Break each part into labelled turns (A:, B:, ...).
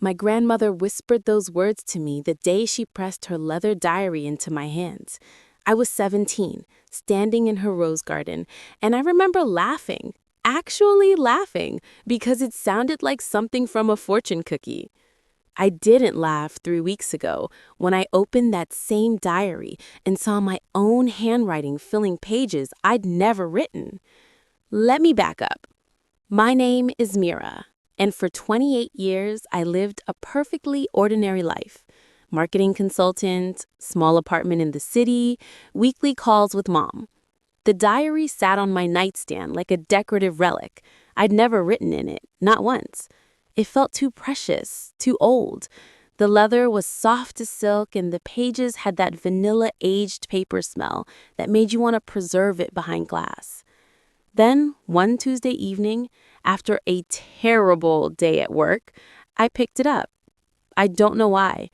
A: My grandmother whispered those words to me the day she pressed her leather diary into my hands. I was 17, standing in her rose garden, and I remember laughing, actually laughing, because it sounded like something from a fortune cookie. I didn't laugh 3 weeks ago when I opened that same diary and saw my own handwriting filling pages I'd never written. Let me back up. My name is Mira, and for 28 years I lived a perfectly ordinary life. Marketing consultant, small apartment in the city, weekly calls with mom. The diary sat on my nightstand like a decorative relic. I'd never written in it, not once. It felt too precious, too old. The leather was soft as silk, and the pages had that vanilla aged paper smell that made you want to preserve it behind glass. Then, one Tuesday evening, after a terrible day at work, I picked it up. I don't know why.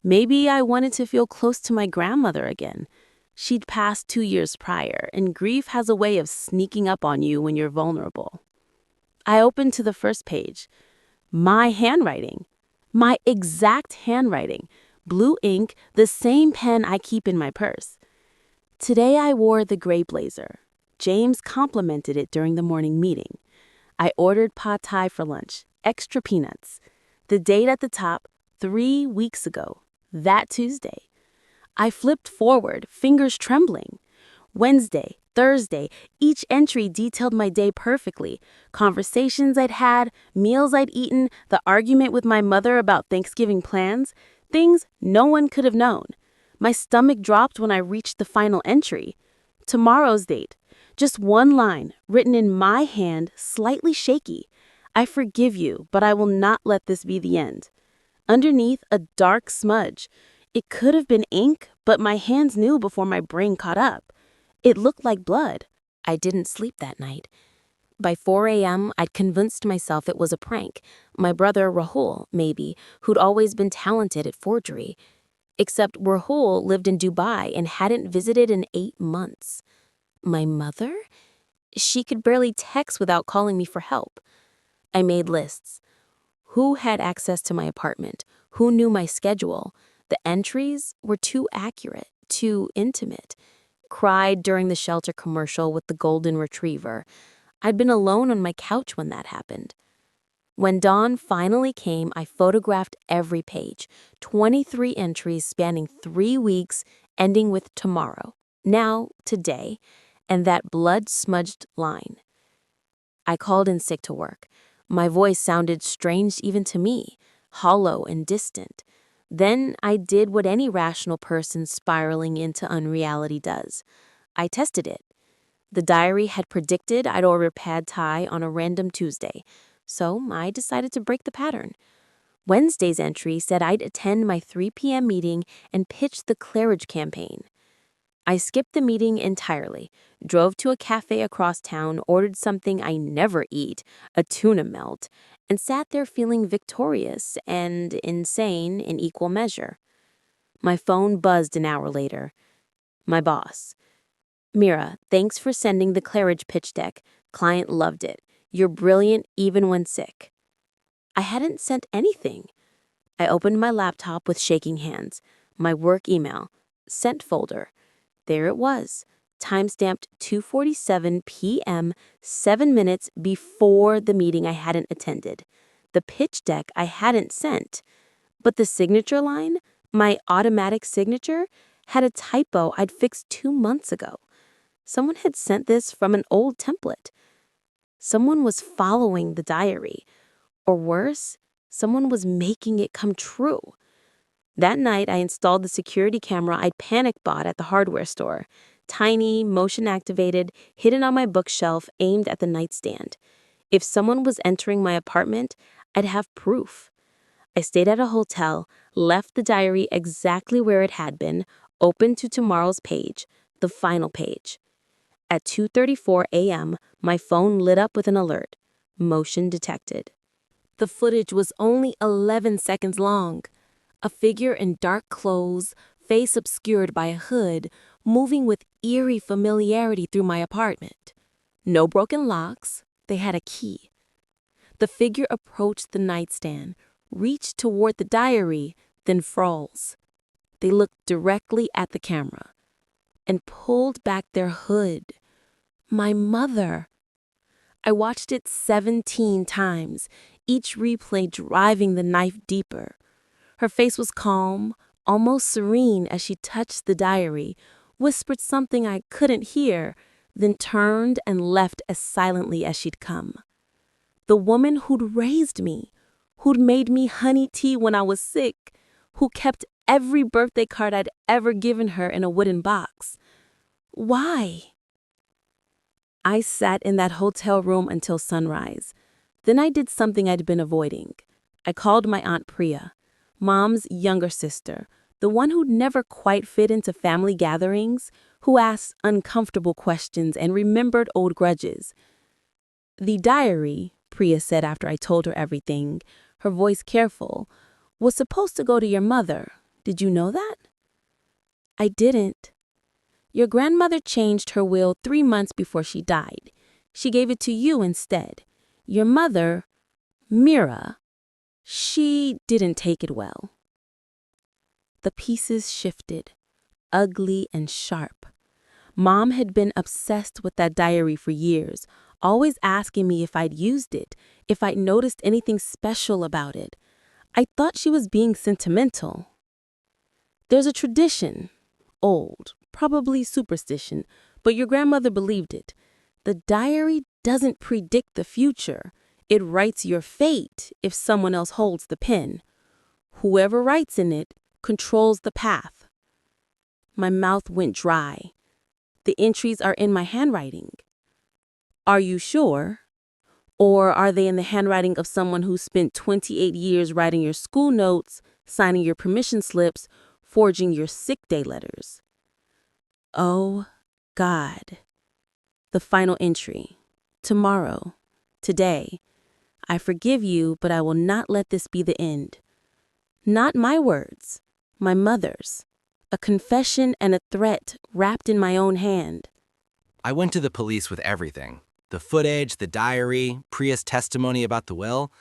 A: Maybe I wanted to feel close to my grandmother again. She'd passed 2 years prior, and grief has a way of sneaking up on you when you're vulnerable. I opened to the first page. My handwriting. My exact handwriting. Blue ink, the same pen I keep in my purse. Today I wore the gray blazer. James complimented it during the morning meeting. I ordered pad thai for lunch, extra peanuts. The date at the top, 3 weeks ago, that Tuesday. I flipped forward, fingers trembling. Wednesday, Thursday, each entry detailed my day perfectly. Conversations I'd had, meals I'd eaten, the argument with my mother about Thanksgiving plans, things no one could have known. My stomach dropped when I reached the final entry. Tomorrow's date. Just one line, written in my hand, slightly shaky. I forgive you, but I will not let this be the end. Underneath, a dark smudge. It could have been ink, but my hands knew before my brain caught up. It looked like blood. I didn't sleep that night. By 4 a.m., I'd convinced myself it was a prank. My brother, Rahul, maybe, who'd always been talented at forgery. Except Rahul lived in Dubai and hadn't visited in 8 months. My mother? She could barely text without calling me for help. I made lists. Who had access to my apartment? Who knew my schedule? The entries were too accurate, too intimate. Cried during the shelter commercial with the golden retriever. I'd been alone on my couch when that happened. When dawn finally came, I photographed every page, 23 entries spanning 3 weeks, ending with tomorrow, now, today, and that blood-smudged line. I called in sick to work. My voice sounded strange even to me, hollow and distant. Then I did what any rational person spiraling into unreality does. I tested it. The diary had predicted I'd order pad thai on a random Tuesday, so I decided to break the pattern. Wednesday's entry said I'd attend my 3 p.m. meeting and pitch the Claridge campaign. I skipped the meeting entirely, drove to a cafe across town, ordered something I never eat, a tuna melt, and sat there feeling victorious and insane in equal measure. My phone buzzed an hour later. My boss. Mira, thanks for sending the Claridge pitch deck. Client loved it. You're brilliant even when sick. I hadn't sent anything. I opened my laptop with shaking hands. My work email. Sent folder. There it was, timestamped 2:47 p.m., 7 minutes before the meeting I hadn't attended. The pitch deck I hadn't sent. But the signature line, my automatic signature, had a typo I'd fixed 2 months ago. Someone had sent this from an old template. Someone was following the diary. Or worse, someone was making it come true. That night, I installed the security camera I'd panic bought at the hardware store. Tiny, motion-activated, hidden on my bookshelf, aimed at the nightstand. If someone was entering my apartment, I'd have proof. I stayed at a hotel, left the diary exactly where it had been, opened to tomorrow's page, the final page. At 2:34 a.m., my phone lit up with an alert. Motion detected. The footage was only 11 seconds long. A figure in dark clothes, face obscured by a hood, moving with eerie familiarity through my apartment. No broken locks, they had a key. The figure approached the nightstand, reach toward the diary, then froze. They looked directly at the camera and pulled back their hood. My mother. I watched it 17 times, each replay driving the knife deeper. Her face was calm, almost serene as she touched the diary, whispered something I couldn't hear, then turned and left as silently as she'd come. The woman who'd raised me, who'd made me honey tea when I was sick, who kept every birthday card I'd ever given her in a wooden box. Why? I sat in that hotel room until sunrise. Then I did something I'd been avoiding. I called my Aunt Priya, Mom's younger sister, the one who'd never quite fit into family gatherings, who asked uncomfortable questions and remembered old grudges. The diary, Priya said after I told her everything, her voice careful, was supposed to go to your mother. Did you know that? I didn't. Your grandmother changed her will 3 months before she died. She gave it to you instead. Your mother, Mira, she didn't take it well. The pieces shifted, ugly and sharp. Mom had been obsessed with that diary for years, always asking me if I'd used it, if I'd noticed anything special about it. I thought she was being sentimental. There's a tradition, old, probably superstition, but your grandmother believed it. The diary doesn't predict the future. It writes your fate if someone else holds the pen. Whoever writes in it controls the path. My mouth went dry. The entries are in my handwriting. Are you sure? Or are they in the handwriting of someone who spent 28 years writing your school notes, signing your permission slips, forging your sick day letters? Oh, God. The final entry. Tomorrow. Today. I forgive you, but I will not let this be the end. Not my words, my mother's. A confession and a threat wrapped in my own hand.
B: I went to the police with everything. The footage, the diary, Priya's testimony about the will.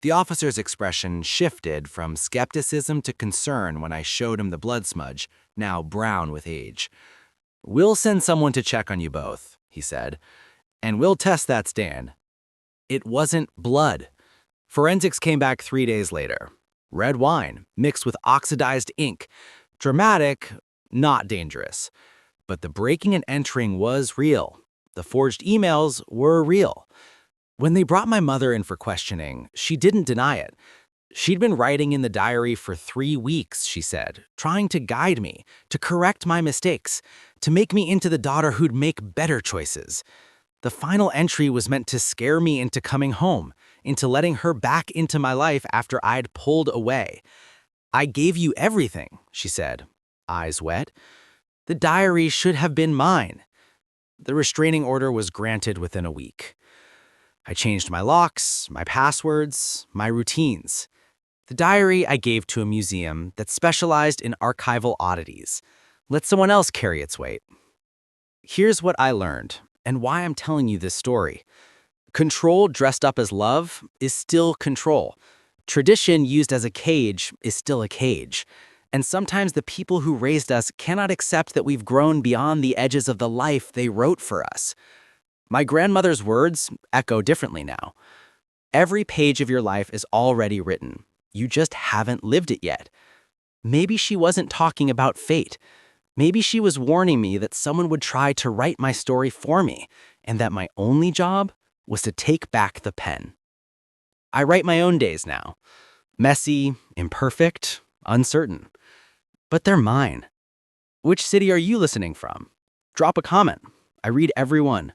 B: The officer's expression shifted from skepticism to concern when I showed him the blood smudge, now brown with age. "We'll send someone to check on you both," he said, "and we'll test that stand." It wasn't blood. Forensics came back 3 days later. Red wine, mixed with oxidized ink. Dramatic, not dangerous. But the breaking and entering was real. The forged emails were real. When they brought my mother in for questioning, she didn't deny it. She'd been writing in the diary for 3 weeks, she said, trying to guide me, to correct my mistakes, to make me into the daughter who'd make better choices. The final entry was meant to scare me into coming home, into letting her back into my life after I'd pulled away. "I gave you everything," she said, eyes wet. "The diary should have been mine." The restraining order was granted within a week. I changed my locks, my passwords, my routines. The diary I gave to a museum that specialized in archival oddities. Let someone else carry its weight. Here's what I learned, and why I'm telling you this story. Control dressed up as love is still control. Tradition used as a cage is still a cage. And sometimes the people who raised us cannot accept that we've grown beyond the edges of the life they wrote for us. My grandmother's words echo differently now. Every page of your life is already written. You just haven't lived it yet. Maybe she wasn't talking about fate. Maybe she was warning me that someone would try to write my story for me, and that my only job was to take back the pen. I write my own days now. Messy, imperfect, uncertain. But they're mine. Which city are you listening from? Drop a comment. I read every one.